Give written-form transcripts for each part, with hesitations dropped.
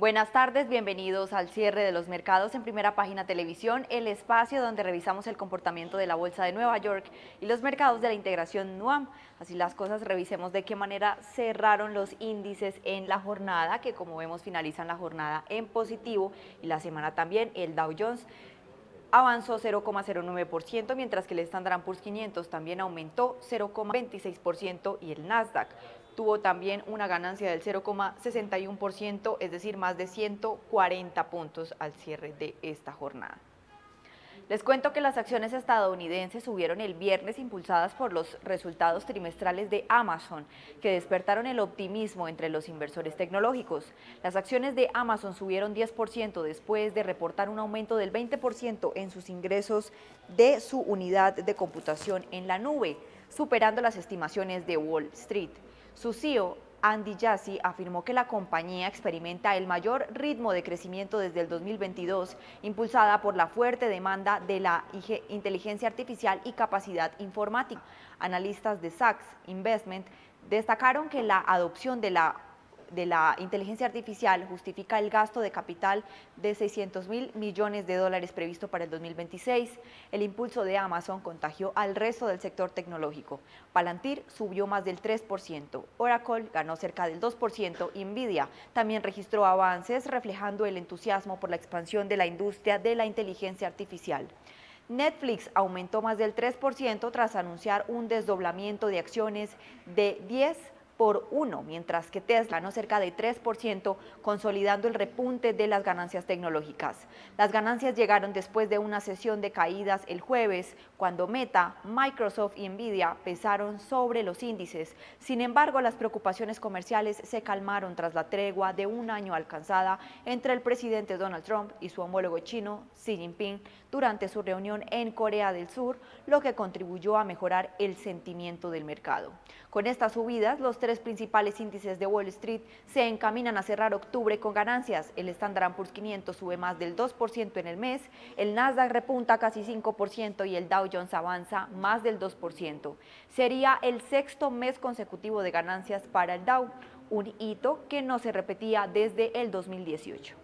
Buenas tardes, bienvenidos al cierre de los mercados en Primera Página Televisión, el espacio donde revisamos el comportamiento de la Bolsa de Nueva York y los mercados de la integración NUAM. Así las cosas, revisemos de qué manera cerraron los índices en la jornada, que como vemos finalizan la jornada en positivo, y la semana también. El Dow Jones avanzó 0,09%, mientras que el Standard & Poor's 500 también aumentó 0,26% y el Nasdaq tuvo también una ganancia del 0,61%, es decir, más de 140 puntos al cierre de esta jornada. Les cuento que las acciones estadounidenses subieron el viernes impulsadas por los resultados trimestrales de Amazon, que despertaron el optimismo entre los inversores tecnológicos. Las acciones de Amazon subieron 10% después de reportar un aumento del 20% en sus ingresos de su unidad de computación en la nube, superando las estimaciones de Wall Street. Su CEO, Andy Jassy, afirmó que la compañía experimenta el mayor ritmo de crecimiento desde el 2022, impulsada por la fuerte demanda de la inteligencia artificial y capacidad informática. Analistas de Sachs Investment destacaron que la adopción de la inteligencia artificial justifica el gasto de capital de $600.000 millones previsto para el 2026. El impulso de Amazon contagió al resto del sector tecnológico. Palantir subió más del 3%, Oracle ganó cerca del 2% y Nvidia también registró avances, reflejando el entusiasmo por la expansión de la industria de la inteligencia artificial. Netflix aumentó más del 3% tras anunciar un desdoblamiento de acciones de 10-1, mientras que Tesla ganó cerca de 3%, consolidando el repunte de las ganancias tecnológicas. Las ganancias llegaron después de una sesión de caídas el jueves, cuando Meta, Microsoft y Nvidia pesaron sobre los índices. Sin embargo, las preocupaciones comerciales se calmaron tras la tregua de un año alcanzada entre el presidente Donald Trump y su homólogo chino, Xi Jinping, durante su reunión en Corea del Sur, lo que contribuyó a mejorar el sentimiento del mercado. Con estas subidas, los tres principales índices de Wall Street se encaminan a cerrar octubre con ganancias. El Standard & Poor's 500 sube más del 2% en el mes, el Nasdaq repunta casi 5% y el Dow Jones avanza más del 2%. Sería el sexto mes consecutivo de ganancias para el Dow, un hito que no se repetía desde el 2018.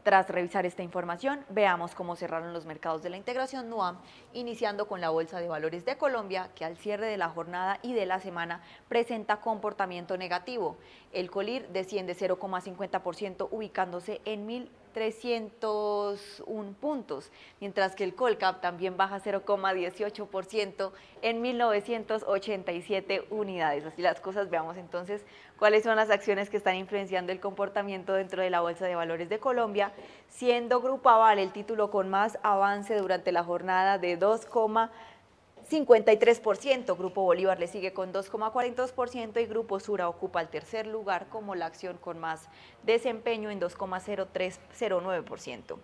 Tras revisar esta información, veamos cómo cerraron los mercados de la integración NUAM, iniciando con la Bolsa de Valores de Colombia, que al cierre de la jornada y de la semana presenta comportamiento negativo. El Colir desciende 0,50%, ubicándose en 1.301 puntos, mientras que el Colcap también baja 0,18% en 1.987 unidades. Así las cosas, veamos entonces cuáles son las acciones que están influenciando el comportamiento dentro de la Bolsa de Valores de Colombia, siendo Grupo Aval el título con más avance durante la jornada de 2,53%, Grupo Bolívar le sigue con 2,42% y Grupo Sura ocupa el tercer lugar como la acción con más desempeño en 2,0309%.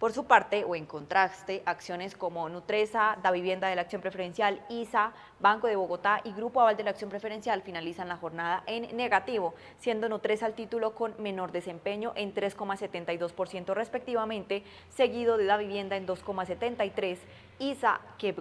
Por su parte, o en contraste, acciones como Nutresa, Davivienda de la Acción Preferencial, ISA, Banco de Bogotá y Grupo Aval de la Acción Preferencial finalizan la jornada en negativo, siendo Nutresa el título con menor desempeño en 3,72% respectivamente, seguido de Davivienda en 2,73%, ISA que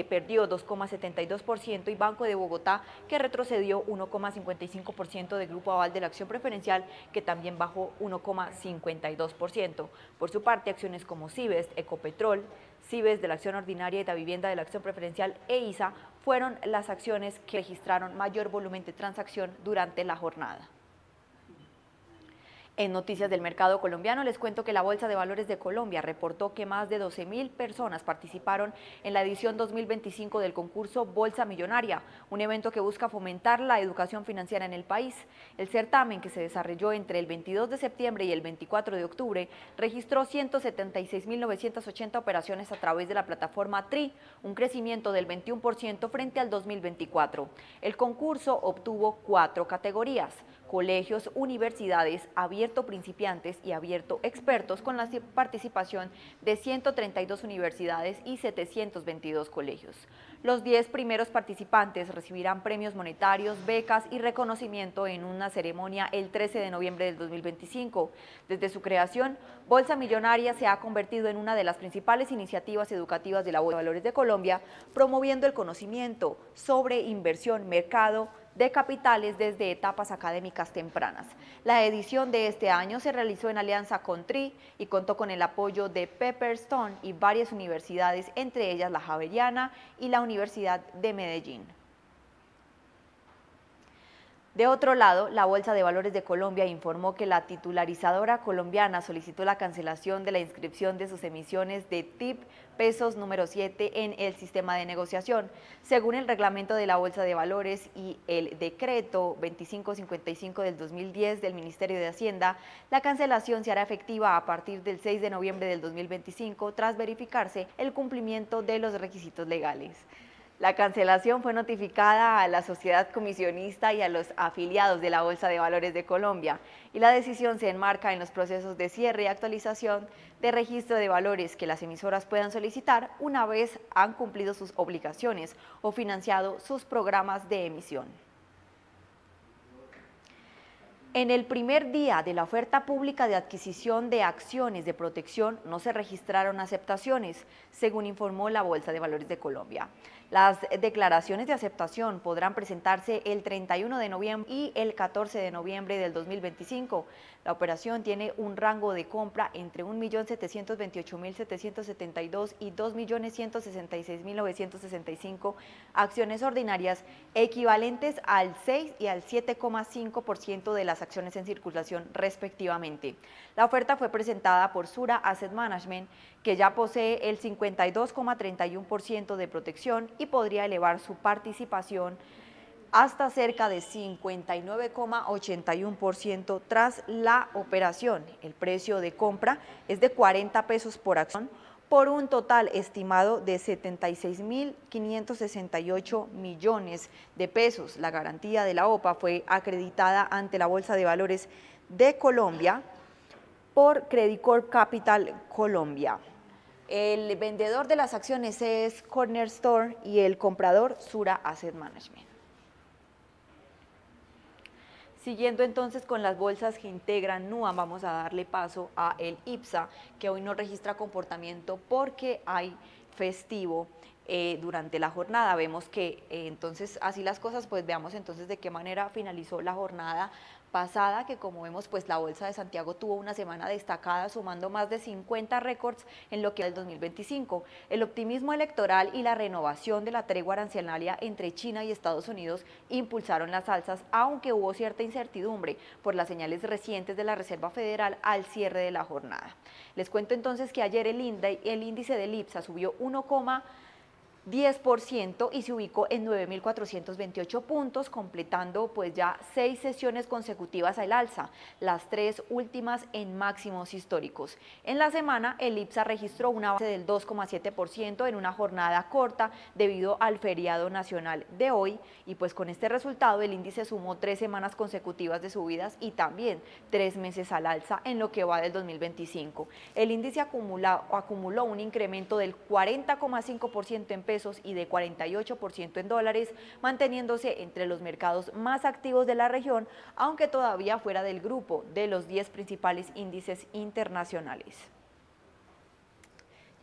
perdió 2,72% y Banco de Bogotá que retrocedió 1,55% de Grupo Aval de la Acción Preferencial que también bajó 1,52%. Por su parte, acciones como Cibest, Ecopetrol, Cibest de la Acción Ordinaria y Davivienda de la Acción Preferencial e ISA fueron las acciones que registraron mayor volumen de transacción durante la jornada. En noticias del mercado colombiano les cuento que la Bolsa de Valores de Colombia reportó que más de 12.000 personas participaron en la edición 2025 del concurso Bolsa Millonaria, un evento que busca fomentar la educación financiera en el país. El certamen, que se desarrolló entre el 22 de septiembre y el 24 de octubre, registró 176.980 operaciones a través de la plataforma TRI, un crecimiento del 21% frente al 2024. El concurso obtuvo 4 categorías: colegios, universidades, abierto principiantes y abierto expertos, con la participación de 132 universidades y 722 colegios. Los 10 primeros participantes recibirán premios monetarios, becas y reconocimiento en una ceremonia el 13 de noviembre del 2025. Desde su creación, Bolsa Millonaria se ha convertido en una de las principales iniciativas educativas de la Bolsa de Valores de Colombia, promoviendo el conocimiento sobre inversión, mercado, de capitales desde etapas académicas tempranas. La edición de este año se realizó en alianza con TRI y contó con el apoyo de Pepperstone y varias universidades, entre ellas la Javeriana y la Universidad de Medellín. De otro lado, la Bolsa de Valores de Colombia informó que la titularizadora colombiana solicitó la cancelación de la inscripción de sus emisiones de TIP pesos número 7 en el sistema de negociación. Según el reglamento de la Bolsa de Valores y el decreto 2555 del 2010 del Ministerio de Hacienda, la cancelación se hará efectiva a partir del 6 de noviembre del 2025 tras verificarse el cumplimiento de los requisitos legales. La cancelación fue notificada a la sociedad comisionista y a los afiliados de la Bolsa de Valores de Colombia, y la decisión se enmarca en los procesos de cierre y actualización de registro de valores que las emisoras puedan solicitar una vez han cumplido sus obligaciones o financiado sus programas de emisión. En el primer día de la oferta pública de adquisición de acciones de protección no se registraron aceptaciones, según informó la Bolsa de Valores de Colombia. Las declaraciones de aceptación podrán presentarse el 31 de noviembre y el 14 de noviembre del 2025. La operación tiene un rango de compra entre 1.728.772 y 2.166.965 acciones ordinarias, equivalentes al 6 y al 7,5% de las acciones en circulación respectivamente. La oferta fue presentada por Sura Asset Management, que ya posee el 52,31% de protección y podría elevar su participación hasta cerca de 59,81% tras la operación. El precio de compra es de 40 pesos por acción, por un total estimado de 76.568 millones de pesos. La garantía de la OPA fue acreditada ante la Bolsa de Valores de Colombia por Credit Corp Capital Colombia. El vendedor de las acciones es Cornerstone y el comprador Sura Asset Management. Siguiendo entonces con las bolsas que integran NUAM, vamos a darle paso a el IPSA, que hoy no registra comportamiento porque hay festivo durante la jornada. Vemos que entonces así las cosas, pues veamos entonces de qué manera finalizó la jornada pasada, que como vemos pues la Bolsa de Santiago tuvo una semana destacada sumando más de 50 récords en lo que es el 2025. El optimismo electoral y la renovación de la tregua arancelaria entre China y Estados Unidos impulsaron las alzas, aunque hubo cierta incertidumbre por las señales recientes de la Reserva Federal al cierre de la jornada. Les cuento entonces que ayer el índice del IPSA subió 1,10% y se ubicó en 9.428 puntos, completando pues ya 6 sesiones consecutivas al alza, las 3 últimas en máximos históricos. En la semana, el IPSA registró una base del 2,7% en una jornada corta debido al feriado nacional de hoy, y pues con este resultado el índice sumó 3 semanas consecutivas de subidas y también 3 meses al alza en lo que va del 2025. El índice acumuló un incremento del 40,5% en pesos y de 48% en dólares, manteniéndose entre los mercados más activos de la región, aunque todavía fuera del grupo de los 10 principales índices internacionales.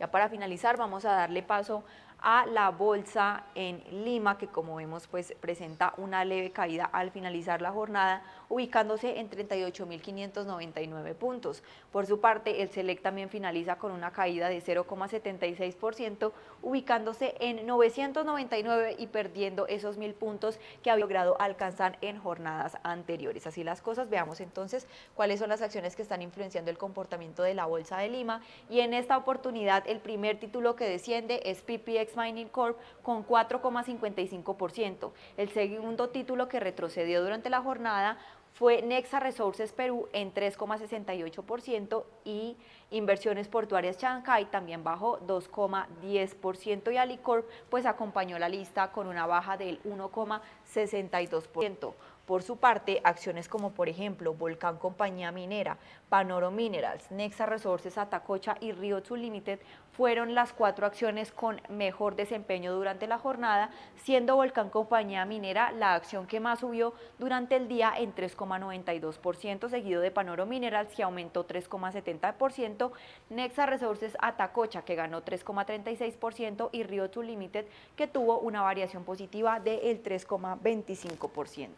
Ya para finalizar, vamos a darle paso a la bolsa en Lima, que como vemos pues presenta una leve caída al finalizar la jornada, ubicándose en 38.599 puntos. Por su parte, el Select también finaliza con una caída de 0,76%, ubicándose en 999 y perdiendo esos 1.000 puntos que había logrado alcanzar en jornadas anteriores. Así las cosas, veamos entonces cuáles son las acciones que están influenciando el comportamiento de la Bolsa de Lima, y en esta oportunidad el primer título que desciende es PPX Mining Corp con 4,55%. El segundo título que retrocedió durante la jornada fue Nexa Resources Perú en 3,68% y Inversiones Portuarias Chancay también bajó 2,10%, y Alicorp pues acompañó la lista con una baja del 1,62%. Por su parte, acciones como por ejemplo Volcán Compañía Minera, Panoro Minerals, Nexa Resources Atacocha y Rio 2 Limited fueron las 4 acciones con mejor desempeño durante la jornada, siendo Volcán Compañía Minera la acción que más subió durante el día en 3,92%, seguido de Panoro Minerals, que aumentó 3,70%, Nexa Resources Atacocha, que ganó 3,36%, y Rio 2 Limited, que tuvo una variación positiva del 3,25%.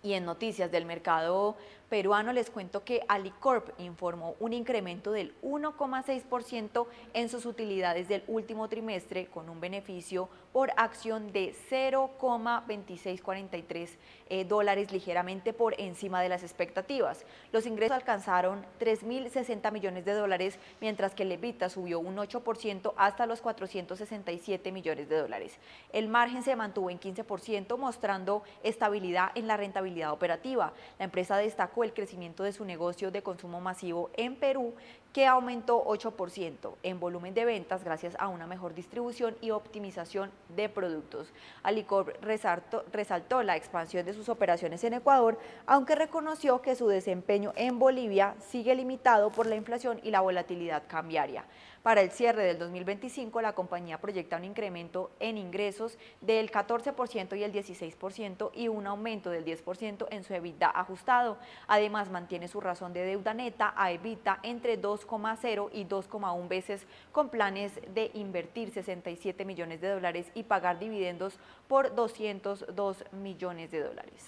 Y en noticias del mercado peruano les cuento que Alicorp informó un incremento del 1,6% en sus utilidades del último trimestre, con un beneficio por acción de 0,2643 dólares, ligeramente por encima de las expectativas. Los ingresos alcanzaron 3.060 millones de dólares, mientras que el EBITDA subió un 8% hasta los 467 millones de dólares. El margen se mantuvo en 15%, mostrando estabilidad en la rentabilidad operativa. La empresa destacó el crecimiento de su negocio de consumo masivo en Perú, que aumentó 8% en volumen de ventas gracias a una mejor distribución y optimización de productos. Alicorp resaltó la expansión de sus operaciones en Ecuador, aunque reconoció que su desempeño en Bolivia sigue limitado por la inflación y la volatilidad cambiaria. Para el cierre del 2025, la compañía proyecta un incremento en ingresos del 14% y el 16% y un aumento del 10% en su EBITDA ajustado. Además, mantiene su razón de deuda neta a EBITDA entre 2,0 y 2,1 veces, con planes de invertir 67 millones de dólares y pagar dividendos por 202 millones de dólares.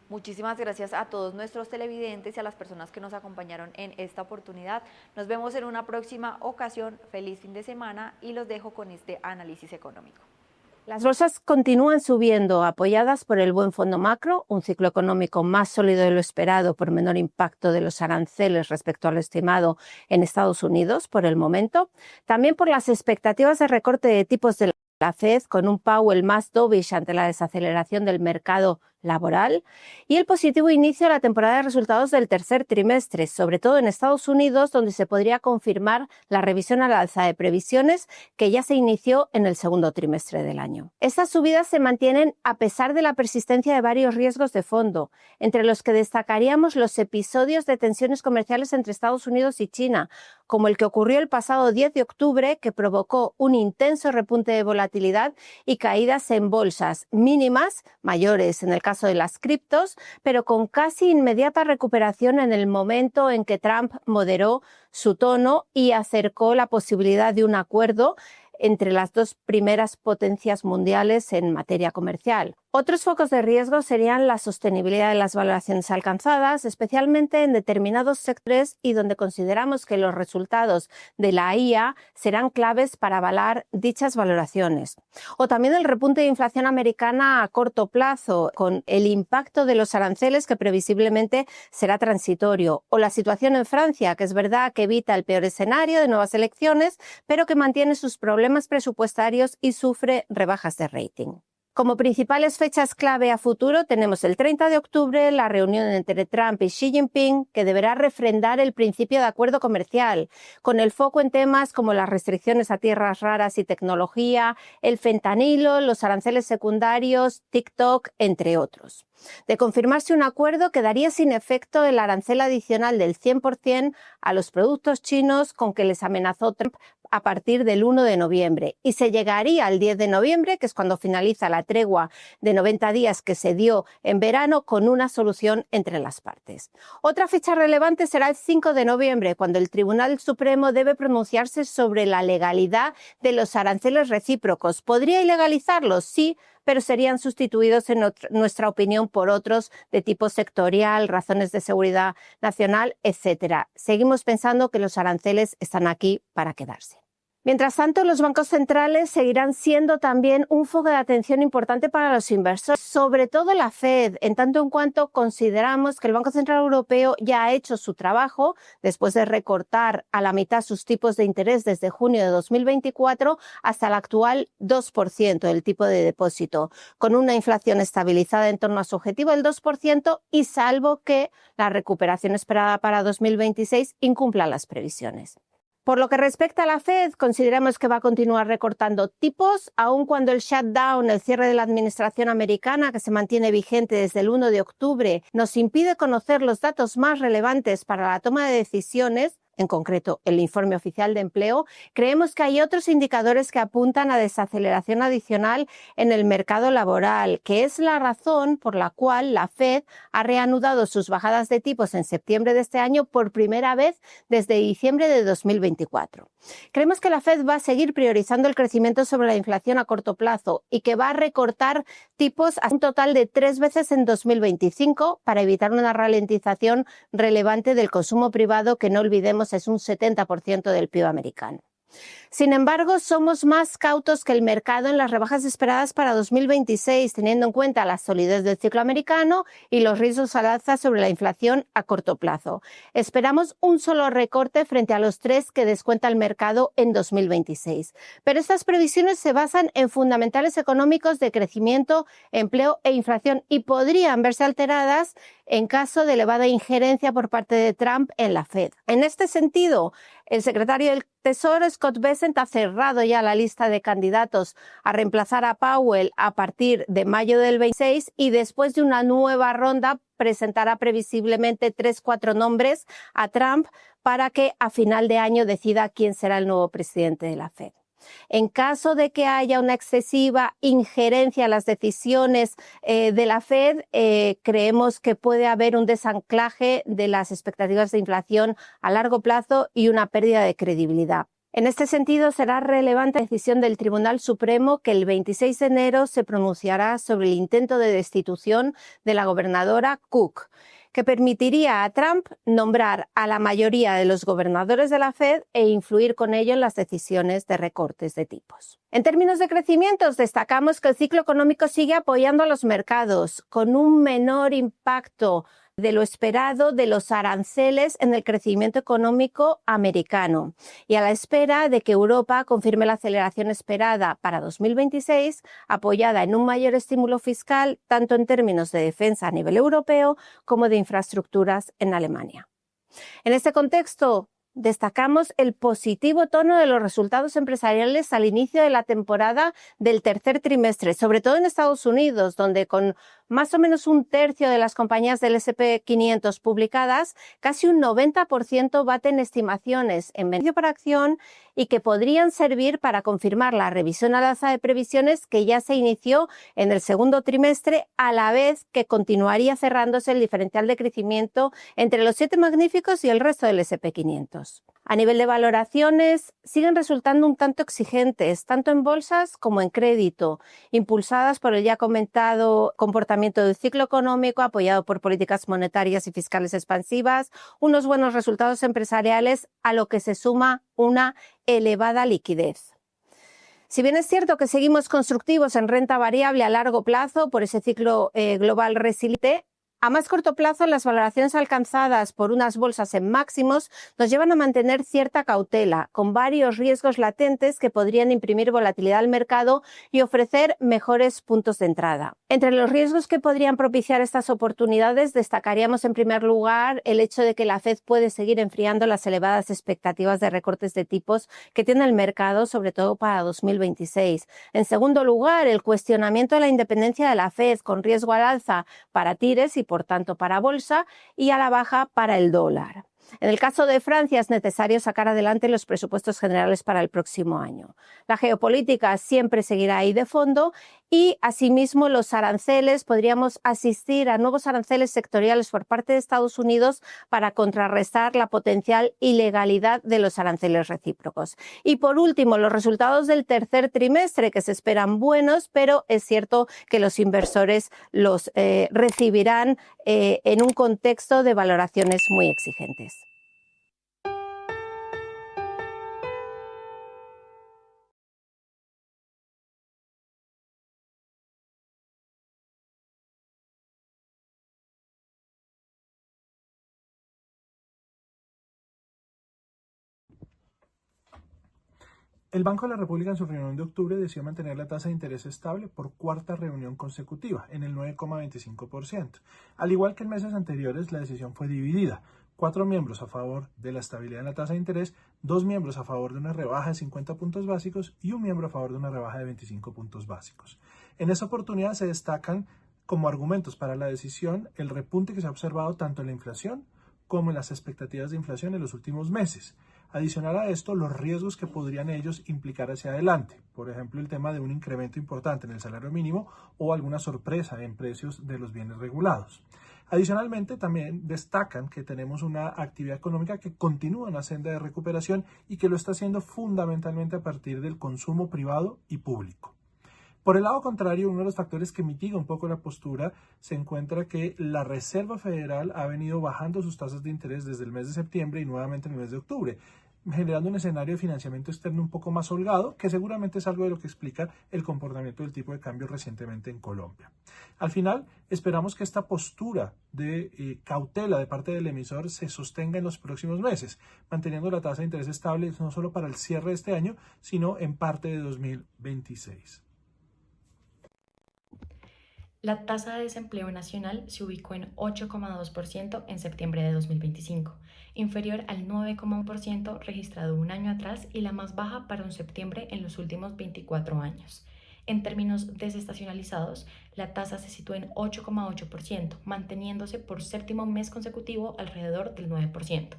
Muchísimas gracias a todos nuestros televidentes y a las personas que nos acompañaron en esta oportunidad. Nos vemos en una próxima ocasión. Feliz fin de semana y los dejo con este análisis económico. Las bolsas continúan subiendo, apoyadas por el buen fondo macro, un ciclo económico más sólido de lo esperado por menor impacto de los aranceles respecto a lo estimado en Estados Unidos por el momento, también por las expectativas de recorte de tipos de la Fed, con un Powell más dovish ante la desaceleración del mercado laboral, y el positivo inicio de la temporada de resultados del tercer trimestre, sobre todo en Estados Unidos, donde se podría confirmar la revisión al alza de previsiones que ya se inició en el segundo trimestre del año. Estas subidas se mantienen a pesar de la persistencia de varios riesgos de fondo, entre los que destacaríamos los episodios de tensiones comerciales entre Estados Unidos y China, como el que ocurrió el pasado 10 de octubre, que provocó un intenso repunte de volatilidad y caídas en bolsas mínimas, mayores en el caso de las criptos, pero con casi inmediata recuperación en el momento en que Trump moderó su tono y acercó la posibilidad de un acuerdo entre las dos primeras potencias mundiales en materia comercial. Otros focos de riesgo serían la sostenibilidad de las valoraciones alcanzadas, especialmente en determinados sectores y donde consideramos que los resultados de la IA serán claves para avalar dichas valoraciones. O también el repunte de inflación americana a corto plazo, con el impacto de los aranceles que previsiblemente será transitorio. O la situación en Francia, que es verdad que evita el peor escenario de nuevas elecciones, pero que mantiene sus problemas presupuestarios y sufre rebajas de rating. Como principales fechas clave a futuro tenemos el 30 de octubre, la reunión entre Trump y Xi Jinping, que deberá refrendar el principio de acuerdo comercial, con el foco en temas como las restricciones a tierras raras y tecnología, el fentanilo, los aranceles secundarios, TikTok, entre otros. De confirmarse un acuerdo, quedaría sin efecto el arancel adicional del 100% a los productos chinos con que les amenazó Trump a partir del 1 de noviembre y se llegaría al 10 de noviembre, que es cuando finaliza la tregua de 90 días que se dio en verano, con una solución entre las partes. Otra fecha relevante será el 5 de noviembre, cuando el Tribunal Supremo debe pronunciarse sobre la legalidad de los aranceles recíprocos. ¿Podría ilegalizarlos? Sí, pero serían sustituidos, en nuestra opinión, por otros de tipo sectorial, razones de seguridad nacional, etc. Seguimos pensando que los aranceles están aquí para quedarse. Mientras tanto, los bancos centrales seguirán siendo también un foco de atención importante para los inversores, sobre todo la Fed, en tanto en cuanto consideramos que el Banco Central Europeo ya ha hecho su trabajo después de recortar a la mitad sus tipos de interés desde junio de 2024 hasta el actual 2% del tipo de depósito, con una inflación estabilizada en torno a su objetivo del 2% y salvo que la recuperación esperada para 2026 incumpla las previsiones. Por lo que respecta a la Fed, consideramos que va a continuar recortando tipos, aun cuando el shutdown, el cierre de la administración americana, que se mantiene vigente desde el 1 de octubre, nos impide conocer los datos más relevantes para la toma de decisiones, en concreto el informe oficial de empleo. Creemos que hay otros indicadores que apuntan a desaceleración adicional en el mercado laboral, que es la razón por la cual la Fed ha reanudado sus bajadas de tipos en septiembre de este año por primera vez desde diciembre de 2024. Creemos que la Fed va a seguir priorizando el crecimiento sobre la inflación a corto plazo y que va a recortar tipos a un total de 3 veces en 2025 para evitar una ralentización relevante del consumo privado, que no olvidemos es un 70% del PIB americano. Sin embargo, somos más cautos que el mercado en las rebajas esperadas para 2026, teniendo en cuenta la solidez del ciclo americano y los riesgos al alza sobre la inflación a corto plazo. Esperamos un solo recorte frente a los 3 que descuenta el mercado en 2026. Pero estas previsiones se basan en fundamentales económicos de crecimiento, empleo e inflación y podrían verse alteradas en caso de elevada injerencia por parte de Trump en la Fed. En este sentido, el secretario del Tesoro, Scott Bessent, ha cerrado ya la lista de candidatos a reemplazar a Powell a partir de mayo del 26 y después de una nueva ronda presentará previsiblemente 3-4 nombres a Trump para que a final de año decida quién será el nuevo presidente de la Fed. En caso de que haya una excesiva injerencia en las decisiones de la Fed, creemos que puede haber un desanclaje de las expectativas de inflación a largo plazo y una pérdida de credibilidad. En este sentido, será relevante la decisión del Tribunal Supremo, que el 26 de enero se pronunciará sobre el intento de destitución de la gobernadora Cook, que permitiría a Trump nombrar a la mayoría de los gobernadores de la Fed e influir con ello en las decisiones de recortes de tipos. En términos de crecimientos, destacamos que el ciclo económico sigue apoyando a los mercados, con un menor impacto de lo esperado de los aranceles en el crecimiento económico americano, y a la espera de que Europa confirme la aceleración esperada para 2026, apoyada en un mayor estímulo fiscal, tanto en términos de defensa a nivel europeo como de infraestructuras en Alemania. En este contexto, destacamos el positivo tono de los resultados empresariales al inicio de la temporada del tercer trimestre, sobre todo en Estados Unidos, donde con más o menos un tercio de las compañías del S&P 500 publicadas, casi un 90% baten estimaciones en beneficio por acción y que podrían servir para confirmar la revisión al alza de previsiones que ya se inició en el segundo trimestre, a la vez que continuaría cerrándose el diferencial de crecimiento entre los 7 magníficos y el resto del S&P 500. A nivel de valoraciones, siguen resultando un tanto exigentes, tanto en bolsas como en crédito, impulsadas por el ya comentado comportamiento del ciclo económico, apoyado por políticas monetarias y fiscales expansivas, unos buenos resultados empresariales, a lo que se suma una elevada liquidez. Si bien es cierto que seguimos constructivos en renta variable a largo plazo por ese ciclo global resiliente, a más corto plazo, las valoraciones alcanzadas por unas bolsas en máximos nos llevan a mantener cierta cautela, con varios riesgos latentes que podrían imprimir volatilidad al mercado y ofrecer mejores puntos de entrada. Entre los riesgos que podrían propiciar estas oportunidades, destacaríamos en primer lugar el hecho de que la Fed puede seguir enfriando las elevadas expectativas de recortes de tipos que tiene el mercado, sobre todo para 2026. En segundo lugar, el cuestionamiento de la independencia de la Fed, con riesgo al alza para tires y por tanto para bolsa, y a la baja para el dólar. En el caso de Francia, es necesario sacar adelante los presupuestos generales para el próximo año. La geopolítica siempre seguirá ahí de fondo y, asimismo, los aranceles, podríamos asistir a nuevos aranceles sectoriales por parte de Estados Unidos para contrarrestar la potencial ilegalidad de los aranceles recíprocos. Y, por último, los resultados del tercer trimestre, que se esperan buenos, pero es cierto que los inversores los recibirán en un contexto de valoraciones muy exigentes. El Banco de la República en su reunión de octubre decidió mantener la tasa de interés estable por cuarta reunión consecutiva, en el 9,25%. Al igual que en meses anteriores, la decisión fue dividida. 4 miembros a favor de la estabilidad en la tasa de interés, 2 miembros a favor de una rebaja de 50 puntos básicos y 1 miembro a favor de una rebaja de 25 puntos básicos. En esa oportunidad se destacan como argumentos para la decisión el repunte que se ha observado tanto en la inflación como en las expectativas de inflación en los últimos meses. Adicional a esto, los riesgos que podrían ellos implicar hacia adelante, por ejemplo, el tema de un incremento importante en el salario mínimo o alguna sorpresa en precios de los bienes regulados. Adicionalmente, también destacan que tenemos una actividad económica que continúa en la senda de recuperación y que lo está haciendo fundamentalmente a partir del consumo privado y público. Por el lado contrario, uno de los factores que mitiga un poco la postura se encuentra que la Reserva Federal ha venido bajando sus tasas de interés desde el mes de septiembre y nuevamente en el mes de octubre, generando un escenario de financiamiento externo un poco más holgado, que seguramente es algo de lo que explica el comportamiento del tipo de cambio recientemente en Colombia. Al final, esperamos que esta postura de cautela de parte del emisor se sostenga en los próximos meses, manteniendo la tasa de interés estable no solo para el cierre de este año, sino en parte de 2026. La tasa de desempleo nacional se ubicó en 8,2% en septiembre de 2025, inferior al 9,1% registrado un año atrás y la más baja para un septiembre en los últimos 24 años. En términos desestacionalizados, la tasa se sitúa en 8,8%, manteniéndose por séptimo mes consecutivo alrededor del 9%.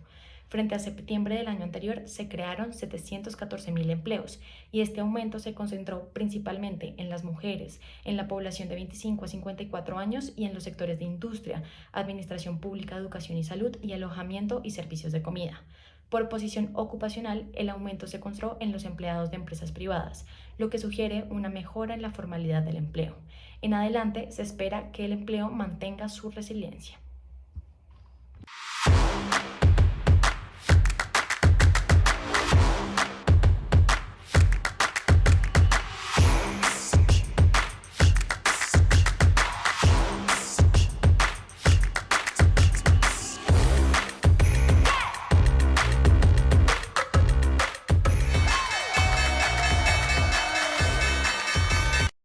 Frente a septiembre del año anterior se crearon 714.000 empleos y este aumento se concentró principalmente en las mujeres, en la población de 25 a 54 años y en los sectores de industria, administración pública, educación y salud y alojamiento y servicios de comida. Por posición ocupacional, el aumento se concentró en los empleados de empresas privadas, lo que sugiere una mejora en la formalidad del empleo. En adelante se espera que el empleo mantenga su resiliencia.